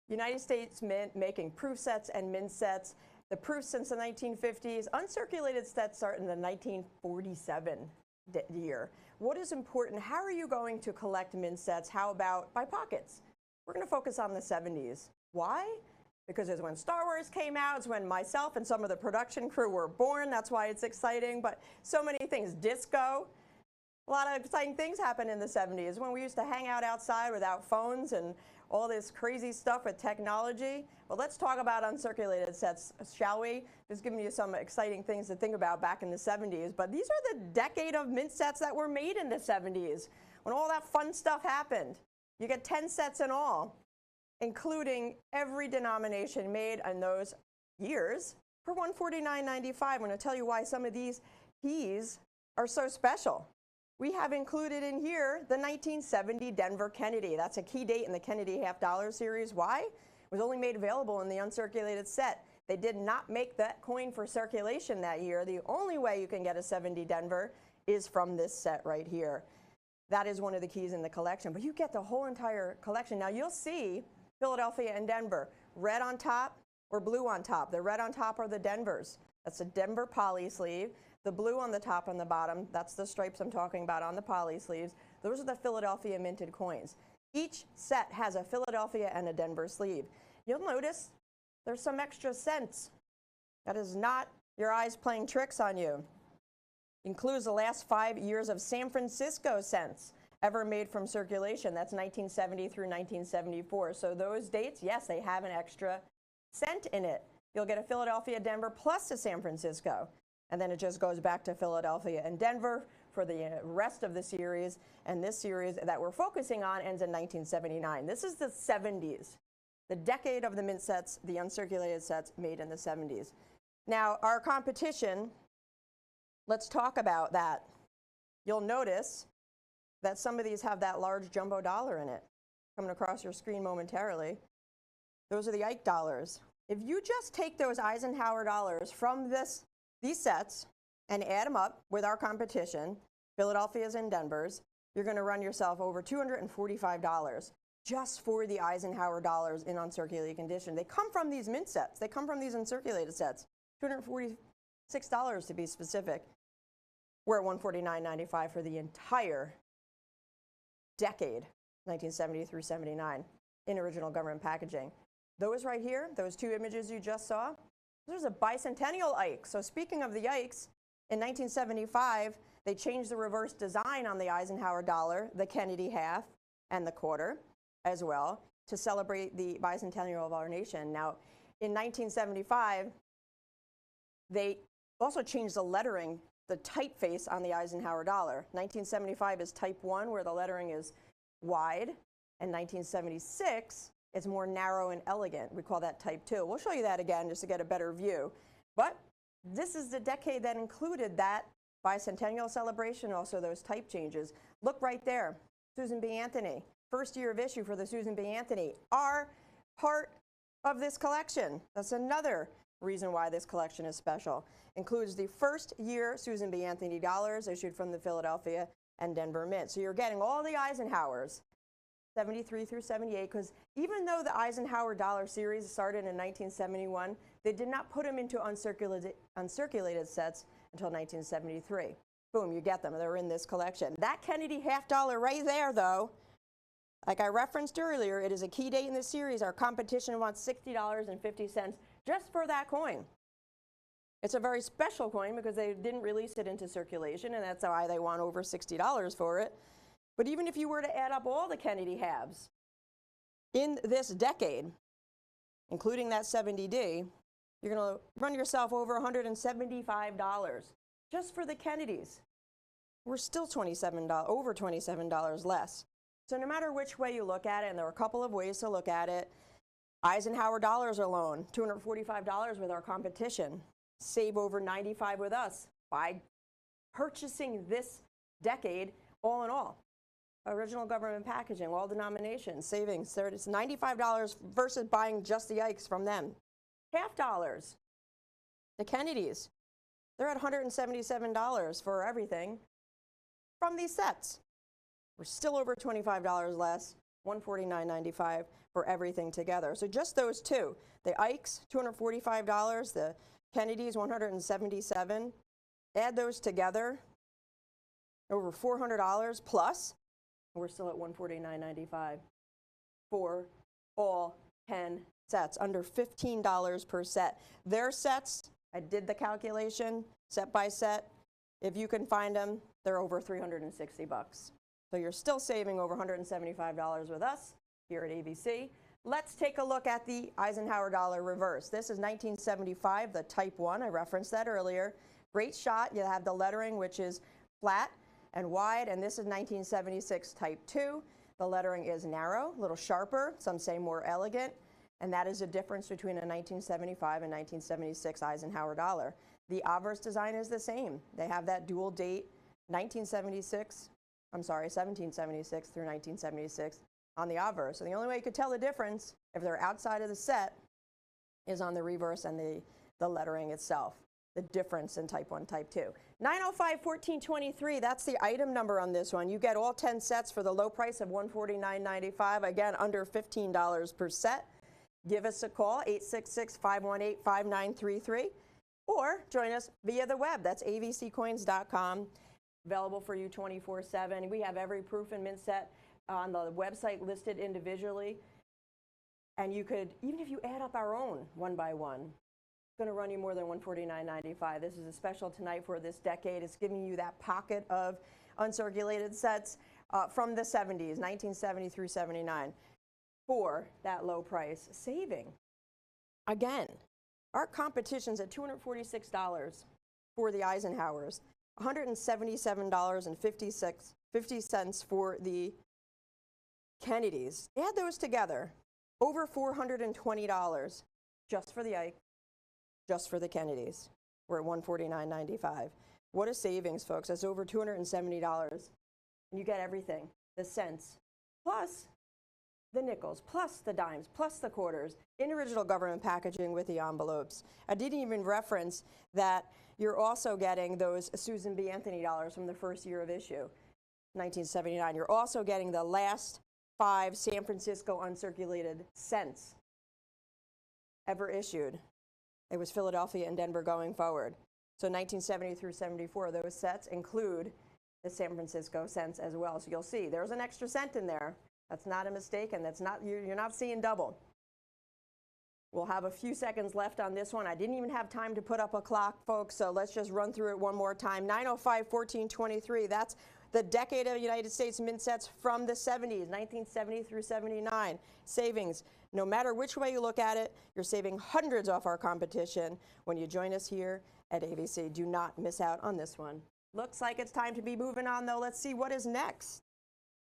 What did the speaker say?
United States Mint making proof sets and mint sets. The proofs since the 1950s. Uncirculated sets start in the 1947 year. What is important? How are you going to collect mint sets? How about by pockets? We're going to focus on the 70s. Why? Because it's when Star Wars came out. It's when myself and some of the production crew were born. That's why it's exciting. But so many things. Disco. A lot of exciting things happened in the 70s when we used to hang out outside without phones and all this crazy stuff with technology. Well, let's talk about uncirculated sets, shall we? Just giving you some exciting things to think about back in the 70s. But these are the decade of mint sets that were made in the 70s when all that fun stuff happened. You get 10 sets in all, including every denomination made in those years for $149.95. I'm going to tell you why some of these keys are so special. We have included in here the 1970 Denver Kennedy. That's a key date in the Kennedy $half series. Why? It was only made available in the uncirculated set. They did not make that coin for circulation that year. The only way you can get a 70 Denver is from this set right here. That is one of the keys in the collection. But you get the whole entire collection. Now you'll see Philadelphia and Denver, red on top or blue on top. The red on top are the Denvers. That's a Denver poly sleeve. The blue on the top and the bottom, that's the stripes I'm talking about on the poly sleeves. Those are the Philadelphia minted coins. Each set has a Philadelphia and a Denver sleeve. You'll notice there's some extra cents. That is not your eyes playing tricks on you. Includes the last 5 years of San Francisco cents ever made from circulation. That's 1970 through 1974. So those dates, yes, they have an extra cent in it. You'll get a Philadelphia, Denver, plus a San Francisco. And then it just goes back to Philadelphia and Denver for the rest of the series. And this series that we're focusing on ends in 1979. This is the 70s, the decade of the mint sets, the uncirculated sets made in the 70s. Now, our competition, let's talk about that. You'll notice that some of these have that large jumbo dollar in it. Coming across your screen momentarily. Those are the Ike dollars. If you just take those Eisenhower dollars from these sets and add them up with our competition, Philadelphia's and Denver's, you're going to run yourself over $245 just for the Eisenhower dollars in uncirculated condition. They come from these mint sets. They come from these uncirculated sets. $246 to be specific. We're at $149.95 for the entire decade, 1970 through 79, in original government packaging. Those right here, those two images you just saw, there's a bicentennial Ike. So speaking of the Ikes, in 1975, they changed the reverse design on the Eisenhower dollar, the Kennedy half, and the quarter as well, to celebrate the bicentennial of our nation. Now, in 1975, they also changed the lettering, the typeface on the Eisenhower dollar. 1975 is type 1, where the lettering is wide, and 1976 it's more narrow and elegant. We call that type 2. We'll show you that again just to get a better view. But this is the decade that included that bicentennial celebration, also those type changes. Look right there, Susan B. Anthony. First year of issue for the Susan B. Anthony are part of this collection. That's another reason why this collection is special. Includes the first year Susan B. Anthony dollars issued from the Philadelphia and Denver Mint. So you're getting all the Eisenhowers, 73 through 78, because even though the Eisenhower dollar series started in 1971, they did not put them into uncirculated sets until 1973. Boom, you get them. They're in this collection. That Kennedy half dollar right there, though, like I referenced earlier, it is a key date in the series. Our competition wants $60.50 just for that coin. It's a very special coin because they didn't release it into circulation, and that's why they want over $60 for it. But even if you were to add up all the Kennedy halves in this decade, including that 70D, you're going to run yourself over $175 just for the Kennedys. We're still over $27 less. So no matter which way you look at it, and there are a couple of ways to look at it, Eisenhower dollars alone, $245 with our competition. Save over $95 with us by purchasing this decade all in all. Original government packaging, all denominations, savings. There it is, $95 versus buying just the Ikes from them. Half dollars. The Kennedys, they're at $177 for everything from these sets. We're still over $25 less. $149.95 for everything together. So just those two, the Ikes, $245, the Kennedys, $177. Add those together, over $400 plus, we're still at $149.95 for all 10 sets, under $15 per set. Their sets, I did the calculation, set by set. If you can find them, they're over $360. So you're still saving over $175 with us here at AVC. Let's take a look at the Eisenhower dollar reverse. This is 1975, the Type 1. I referenced that earlier. Great shot. You have the lettering, which is flat and wide, and this is 1976 Type 2. The lettering is narrow, a little sharper, some say more elegant, and that is a difference between a 1975 and 1976 Eisenhower dollar. The obverse design is the same. They have that dual date, 1776 through 1976 on the obverse. So the only way you could tell the difference, if they're outside of the set, is on the reverse and the lettering itself. The difference in Type 1, Type 2. 905-1423, that's the item number on this one. You get all 10 sets for the low price of $149.95, again, under $15 per set. Give us a call, 866-518-5933, or join us via the web. That's avccoins.com, available for you 24/7. We have every proof and mint set on the website listed individually. And you could, even if you add up our own one by one, going to run you more than $149.95. This is a special tonight for this decade. It's giving you that pocket of uncirculated sets from the 70s, 1970 through 79, for that low price, saving. Again, our competition's at $246 for the Eisenhowers, $177.50 for the Kennedys. Add those together, over $420 just for the Ike, just for the Kennedys. We're at $149.95. What a savings, folks. That's over $270. And you get everything, the cents, plus the nickels, plus the dimes, plus the quarters, in original government packaging with the envelopes. I didn't even reference that you're also getting those Susan B. Anthony dollars from the first year of issue, 1979. You're also getting the last 5 San Francisco uncirculated cents ever issued. It was Philadelphia and Denver going forward. So 1970 through 74, those sets include the San Francisco cents as well. So you'll see there's an extra cent in there. That's not a mistake, and that's not, you're not seeing double. We'll have a few seconds left on this one. I didn't even have time to put up a clock, folks, so let's just run through it one more time. 905-1423, that's the decade of United States mint sets from the 70s, 1970 through 79. Savings, no matter which way you look at it, you're saving hundreds off our competition when you join us here at AVC. Do not miss out on this one. Looks like it's time to be moving on, though. Let's see what is next.